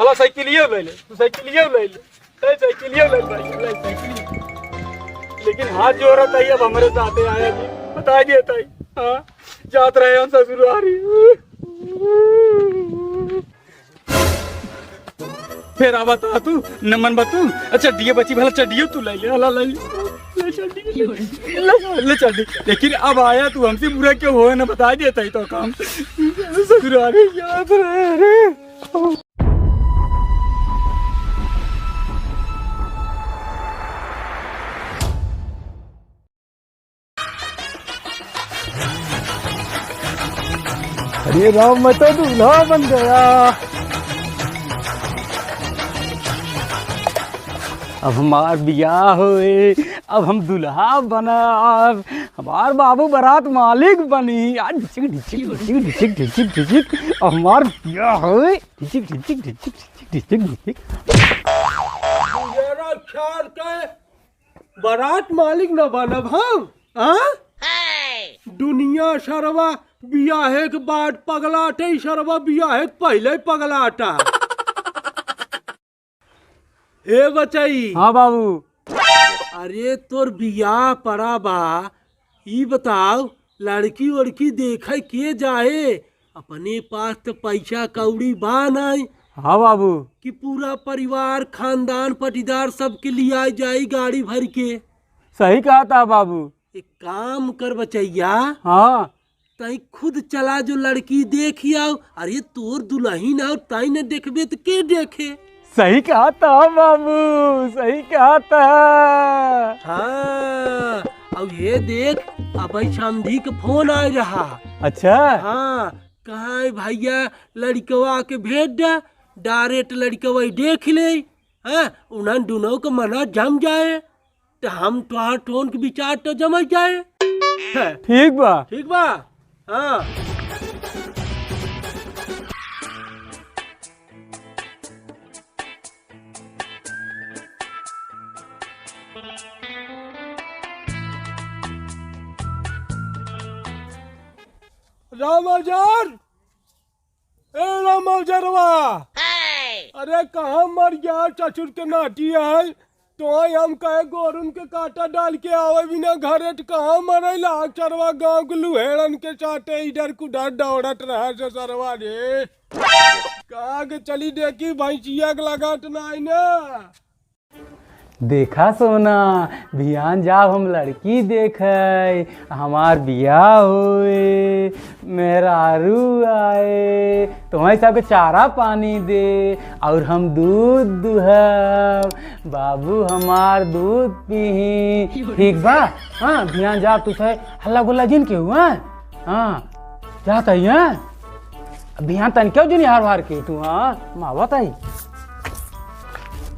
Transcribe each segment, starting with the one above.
हवा साइकिलियो ले ले, तू साइकिलियो ले ले, साइकिलियो ले भाई, ले साइकिल। लेकिन हाथ जोड़ा ताई अब हमारे साथ आया जी, बता दिया ताई। हाँ जात रहे हम ससुरारी। फिर आ बता तू नमन बतू। अच्छा चड्डी बची भला, चड्डियो तू ले ले, हला ले ले चड्डी, ले चड्डी। लेकिन अब आया तू हमसे बुरा क्यों हो ना, बता दिया ताई तो काम ससुरारी याद रहे रे। अरे राम मैं तो दूल्हा बन गया। अब हमार बियाह होए, अब हम दूल्हा बनब, हमार बाबू बारात मालिक बनी। आज ढिचिक ढिचिक ढिचिक ढिचिक ढिचिक ढिचिक, अब हमार बियाह होए, ढिचिक ढिचिक ढिचिक ढिचिक ढिचिक ढिचिक। मेरा ख्याल के बारात मालिक न बनब हम। हाँ दुनिया सरवा बियाहे के बाद पगलाटे, सरवा बियाहे के पहले पगलाटा। ए बचाई। हाँ बाबू। अरे तोर बियाह पड़ा बा, ई बताओ लड़की वड़की देखे के जाए? अपने पास तो पैसा कौड़ी बा नहीं। हाँ बाबू। कि पूरा परिवार खानदान पटीदार सबके लिए जाए गाड़ी भर के? सही कहा था बाबू। एक काम कर बचैया, हाँ तई खुद चला जो लड़की देख आओ। अरे तोर दुल्हन आओ, तई न देखबे तो के देखे? सही कहा था बाबू, सही कहा था। हाँ अब ये देख, अब समधी के फोन आ रहा। अच्छा हाँ कहा है भैया लड़कवा के भेज दे, डायरेक्ट लड़कवा देख ले। हाँ उन्हें दोनों को मना जम जाए तो हम तुहार टोन के विचार तो जम जाए। ठीक बा, ठीक बा। हाँ रामाजार, ए रामाजरवा, अरे कहाँ मर गया चचुर के नाटी है? तो हम कहे गोरुन के काटा डाल के आवे बिना घरे कहाँ मरे लाग चरवा, गाँव के लुहेड़न के चाटे इधर कुधर दौड़त रहा से सरवा रे। कहा के चली देखी भैंसिया के लगाट नहीं ना। देखा सोना, बिहान जाब हम लड़की देखे, हमार बियाह होए, मेहरारू आए, तुम्हारे सबके चारा पानी दे और हम दूध दुहब, बाबू हमार दूध पीही। ठीक बा। हाँ बिहान जाब तू सही हल्ला गुल्ला जिन के हुआ। हाँ जाता ही है बिहान तन क्यों जिन हार हार के तू। हाँ मावत आई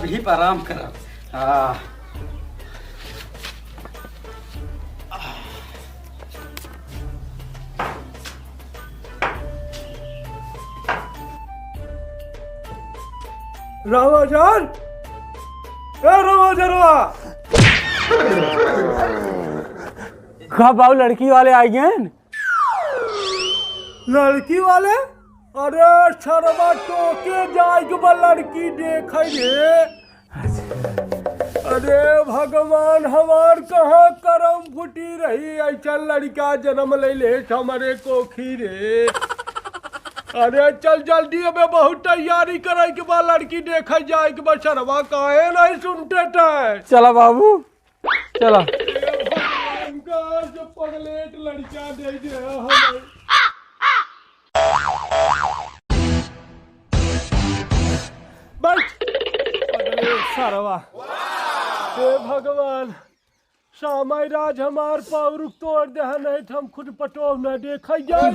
भी आराम करा। रामाजार, ए रामाजरवा, कब आओ लड़की वाले आई हैं? लड़की वाले? अरे सरवा टोके जाए के बा लड़की देखे रे। अरे भगवान हमार कहाँ करम फुटी रही, ऐसा लड़का जन्म ले ले हमारे कोखी रे। अरे चल जल्दी, अबे बहुत तैयारी करे के बाद लड़की देखे जाए के बाद। सरवा काहे नहीं सुनते थे? चला बाबू चला। जो पगलेट लड़का दे दे हमें। बैठ सरवा। हे भगवान सामय राज हमार पावरुक तोड़ दे नहीं तो हम खुद पटो न देख जाए।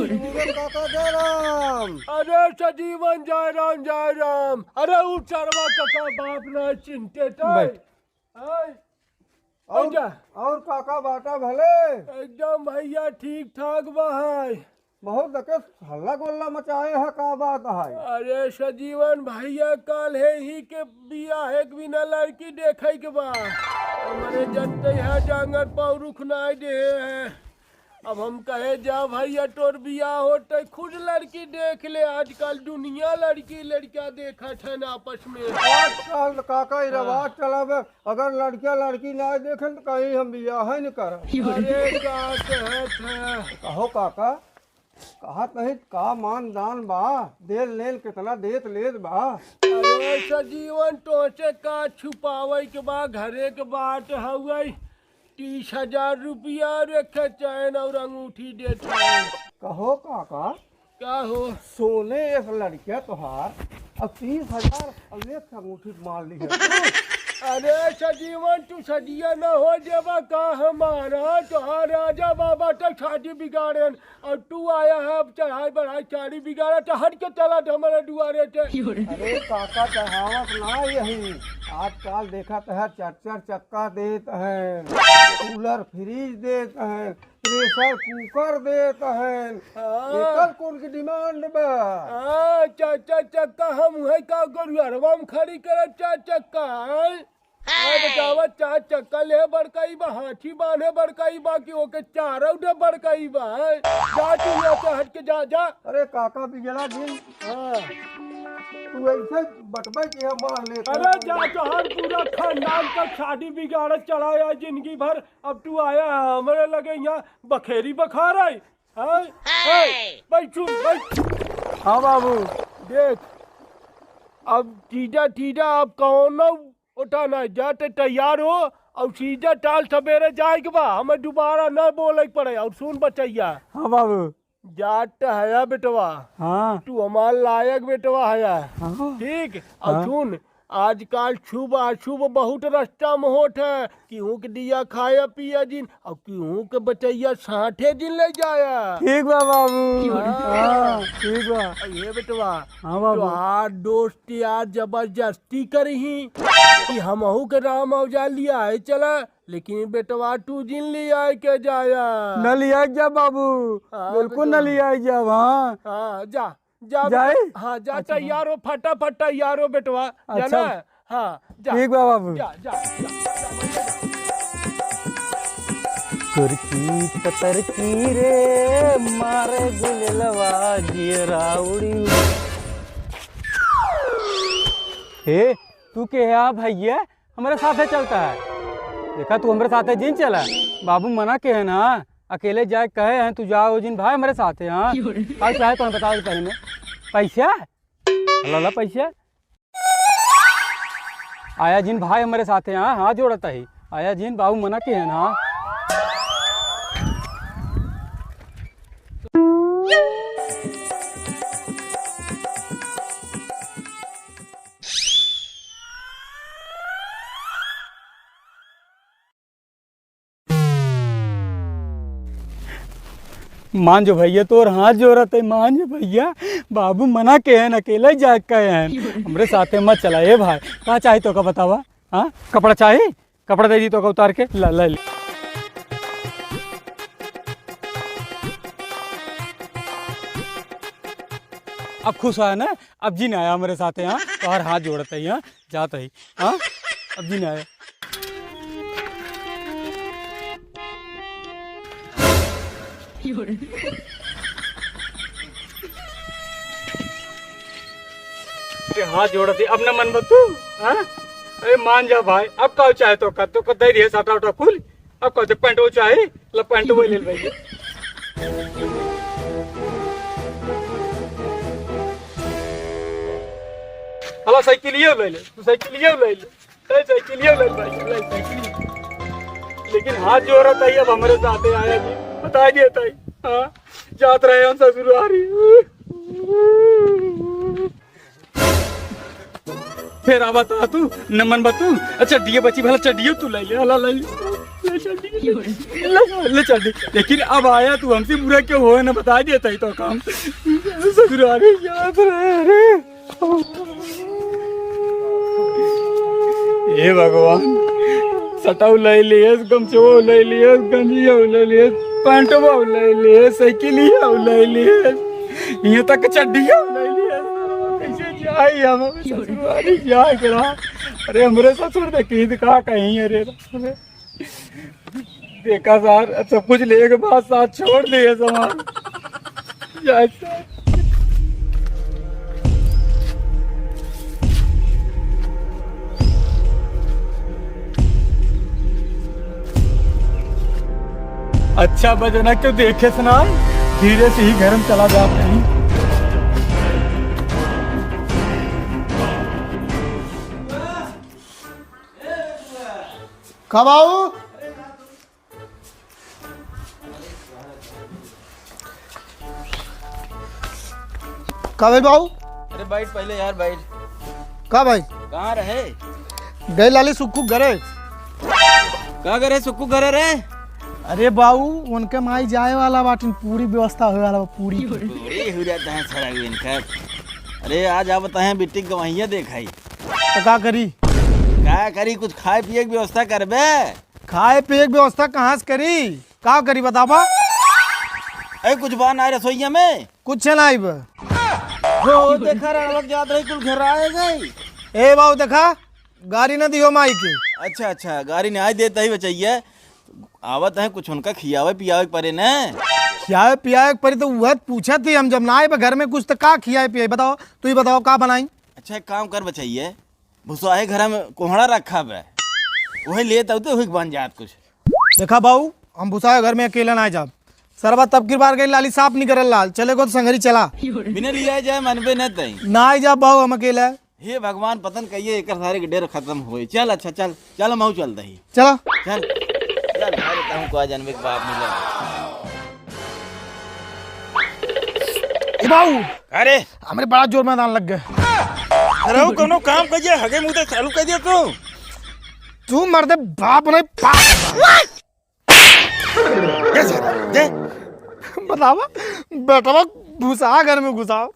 अरे सजीवन जय राम जय राम। अरे उ चरवा काका बाप न चिंते और काका बाटा भले एकदम भैया ठीक ठाक बा है। बहुत दके हल्ला गोल्ला मचाए है, का बात है? अरे सजीवन भैया कल है ही के बिया है कि बिना लड़की देखे के बा। हमारे जनते है डांगर पाव रुख नहीं दे है। अब हम कहे जा भैया तोर बियाह होते खुद लड़की देख ले, आजकल दुनिया लड़की लड़कियां देखत है आपस में। आजकल काका ये रवाज चला बे, अगर लड़किया लड़की ना देखे तो कहीं हम बियाह ही नहीं करब। अरे का कहत है? कहो काका, कहा नहीं का मान दान बा, देल लेल कितना देत लेत बा। अरे सजीवन तोसे का छुपावे के बा, घरे के बात हवे। 30,000 रुपया रखे चैन और अंगूठी देते हैं। कहो काका, क्या हो? सोने एक लड़किया तोहार अब 30,000 अब एक अंगूठी मान ली है। अरे सजीवन तू सदिया न हो जेबा का हमारा, तोहार राजा बाबा तक शादी बिगाड़न और तू आया है अब चढ़ाई बढ़ाई शादी बिगाड़ा तो हट के चला था हमारे दुआरे से। अरे काका कहावत ना यही, आजकल देखा तो है 4-4 चक्का देत है, कूलर फ्रिज देत है, प्रेशर कुकर देत है। एकर कौन की डिमांड बा? चाचा चक्का हम है का करू अरवा में खड़ी कर 4 चक्का बतावा। 4 चक्का ले बड़काई बा, हाथी बांधे बड़काई बा कि ओके चारों डे बड़काई बा। जा तू यहाँ से हट के जा जा। अरे काका बिगड़ा दिन, तू ऐसे बटबे की है मान ले। अरे जा जहां पूरा खानदान का शादी बिगाड़ चढ़ाया जिंदगी भर, अब तू आया है हमारे लगे यहाँ बखेरी बखा रही है। बैठ। हाँ बाबू, देख अब सीधा अब कौन उठाना जाते तैयार हो और सीधा टाल सवेरे जाएगा बा, हमें दोबारा न बोले पड़े। और सुन बचैया। हाँ बाबू। जाट है बेटवा, हाँ तू हमार लायक बेटवा है। हाँ ठीक। और सुन आजकल शुभ अशुभ बहुत रास्ता में होत है। केहू के दिया खाया पिया दिन और केहू के बचैया 60 दिन ले जाया। ठीक बा बाबू। हाँ ठीक बा। ये बेटवा हाँ बाबू। तोहार दोस्त यार जबरदस्ती करही कि हमहू के राम औजा लिया है चला, लेकिन बेटवा तू जिन लिया के जाया। न लिया जा बाबू, बिल्कुल न लिया जा। हाँ हाँ जा जा जाए? हाँ जा तैयार हो, फटाफट तैयार हो बेटवा। अच्छा। जाना? हाँ जा। ठीक बा बाबू। जा जा कुर्की पतर की रे मारे गुलवा जीरा उड़ी। हे तू के है भैया हमारे साथ है चलता है? देखा तू हमारे साथ है जिन चला, बाबू मना के है ना, अकेले जाए कहे हैं तू जाओ जिन भाई हमारे साथ है। हाँ आज चाहे तो बता दे पहले पैसा ला पैसा आया जिन भाई हमारे साथ है। हाँ हाथ जोड़ता ही आया जिन बाबू मना के है ना। मान जो भैया तो हाथ जोड़त है, मान जो भैया बाबू मना के हैं अकेला ही जा के हैं हमरे साथे मत चलाए भाई। कहाँ चाहिए तो का बतावा? हाँ कपड़ा चाहिए, कपड़ा दे दी तो का उतार के ला ला। अब खुश आया ना, अब जी आया हमारे साथ है। हाँ तो हर हाथ जोड़ता है, यहाँ जाता ही। हाँ अब जी आया। हाथ जोड़ा थी अब न मन बतू। हाँ अरे मान जा भाई, अब का चाहे तो कर तो दे दिए साटा उटा फूल। अब कहते पेंट वो चाहे ला पेंट वो ले भाई। हला साइकिल ये ले ले, तू साइकिल ये ले ले, साइकिल ये ले भाई साइकिल। लेकिन हाथ जोड़ा था अब हमारे साथ आया जी, बता दिया था। हाँ जात रहे हम ससुरारी। फिर आ बता तू नमन बतू। अच्छा चड्डी बची भला चड्डी तू ले ले, हला ले ले चड्डी। लेकिन अब आया तू हमसे बुरा क्यों हो ना, बता दिया था तो काम ससुरारी याद रहे। अरे हे भगवान, सटाऊ ले लिए, गमछो ले लिए, गंजिया ले लिए, पैंटवा ले लिए, साइकिलिया ले लिए, यहाँ तक चड्डिया ले लिए। कैसे जाए हम ससुरारी जाए करा? अरे हमरे ससुर देखी दिखा कहीं। अरे देखा सर, सब कुछ लेने के बाद साथ छोड़ दिए सामान। जय सर। अच्छा बजना क्यों देखे सुना, धीरे से ही घर में चला जाते हैं। कब आऊ? कब बाबू? अरे बैठ पहले यार बैठ। कब भाई? कहाँ रहे? गए लाली सुक्कू घरे। कहाँ करे सुक्कू करे रे? अरे बाबू उनके माई जाए वाला बाटिन, पूरी व्यवस्था होए वाला बा, पूरी पूरी हो जाता है सारा इनका। अरे आज आप बताएं बिट्टी गवैया देखाई तो का करी? क्या करी, कुछ खाए पिए की व्यवस्था करबे? खाए पिए की व्यवस्था कहाँ से करी? का करी बताबा? अरे कुछ बात ना रसोईया में कुछ ना आइब। हो देखा रणवक याद रही कुल घर आए गई। ए बाबू देखा गाड़ी न दियो माई के। अच्छा अच्छा गाड़ी नहीं आई देता ही बचाइए। आवत है कुछ उनका खियावे पियावे परे न। खियाए पियाए परी तो वह पूछा थी हम, जब ना आए घर में कुछ तो का खियाए पियाए बताओ, तू ही बताओ का बनाई? अच्छा एक काम कर बचाइए, भुसवाए घर में कोहड़ा रखा है वही ले तो बन जात कुछ। देखा बाबू हम भुसाए घर में अकेला ना जाब, सरबा तब की बार गई लाली साफ नहीं करल लाल, चले को तो संगरी चला बिना लिया जाए मनबे न तई ना आई जा बाबू, हम अकेला। हे भगवान पतन कहिए एक सारे के डेर खत्म हुए। चल अच्छा चल चल मऊ चल दही चलो चल चल भाई को जानवे के बाप मिले। ए बाबू अरे हमरे बड़ा जोर मैदान लग गए। अरे कोनो काम करिए हगे मुंह से चालू कर दिया तू मर्दे बाप नहीं बाप दे बतावा बेटा घुसा घर में घुसाओ।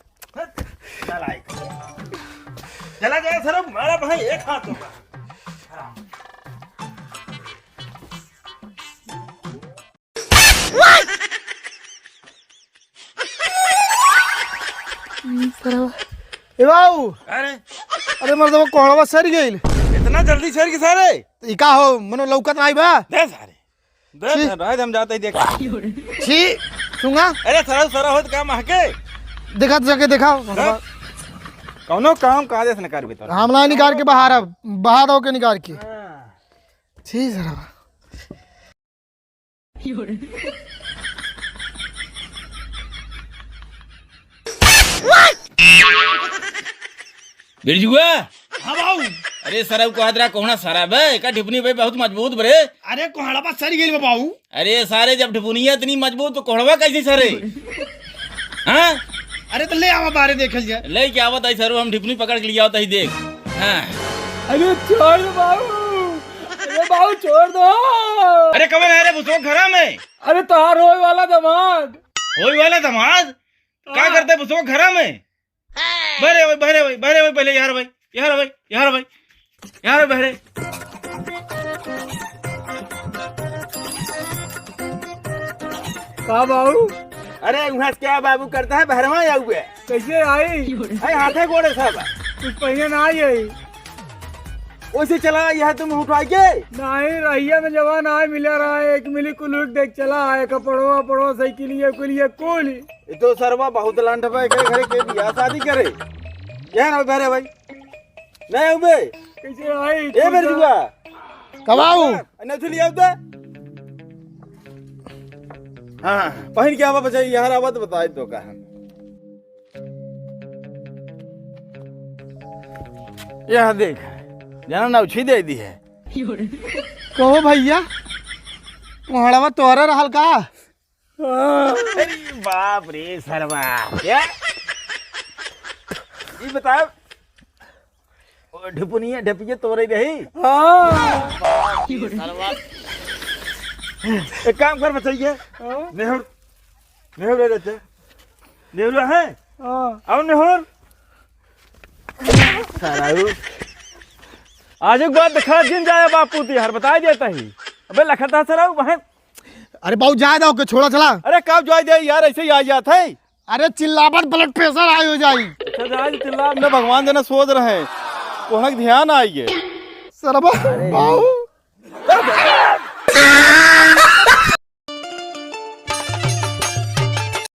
चला जाए सर हमारा भाई एक हाथ होगा। ए बाबू अरे अरे मर्दवा कोहड़वा सर गई इतना जल्दी शहर के सारे ई का हो मनो लौकत नहीं बा। दे सारे दे रात हम जाते ही देख छी सुंगा। अरे सरा सरा होत काम हके देखा जाके देखा कौनो काम काजे से न कर भीतर हम ना निकाल के बाहर अब बाहर हो के निकाल के छी जरा बिरजुआ। हां बाबू अरे सरब को हादरा कोहना सारा बे का ढिपनी पे बहुत मजबूत बरे। अरे कोहड़ा बा सर गई बाबू। अरे सारे जब ढिपुनिया इतनी मजबूत तो कोहड़वा कैसे सरे? हाँ अरे तो ले आवा बाहर देखल जाए। ले क्या आवत है सर, हम ढिपनी पकड़ के लिया होता ही देख। हाँ अरे छोड़ दो बाबू, अरे बाबू छोड़ दो। अरे कब है रे बुसो घरा में? अरे तार होए वाला दामाद। होई वाला दामाद क्या करते बुसो घरा में? बहरे भाई बहरे भाई बहरे भाई पहले यार भाई यार भाई यार भाई यार बहरे का बाबू? अरे वहाँ क्या बाबू करता है बहरवा या हुए कैसे आई? अरे हाथे गोड़े सब कुछ पहिए ना आई। वैसे चला यह तुम उठवाई के नहीं रहिया में जवान आए मिला रहा है, एक मिली कुलूक देख चला है कपड़वा पड़ो साइकिलिए कुलिए कुल। ये तो सरवा बहुत लांट पे घरे घरे के बियाह शादी करे यह ना बहरे भाई नहीं उबे कैसे आई? ए बिरजुआ कबाऊ न चली आवता। हाँ पहन के आवा बचाई यार आवा तो बताई तो का यह देख जना ना उछी दे दी है। कहो भैया कोहड़वा तोहरा रहल का? अरे बाप रे सरवा क्या ये बता ढिपुनिया ढपिए तोरे रही। एक काम कर बताइए नेहुर नेहुर ले लेते नेहुर है आओ नेहुर साराऊ आज एक बात दिखा जिन जाए बापू तिहार बता देता ही। अबे लखता सराऊ वहां। अरे बाबू जाए दो के छोड़ा चला। अरे कब जो दे यार ऐसे ही आ जाता है। अरे चिल्लावट ब्लड प्रेशर आय हो जाई। चिल्ला न भगवान देना सोच रहे कोहना ध्यान आइए सरबा बाबू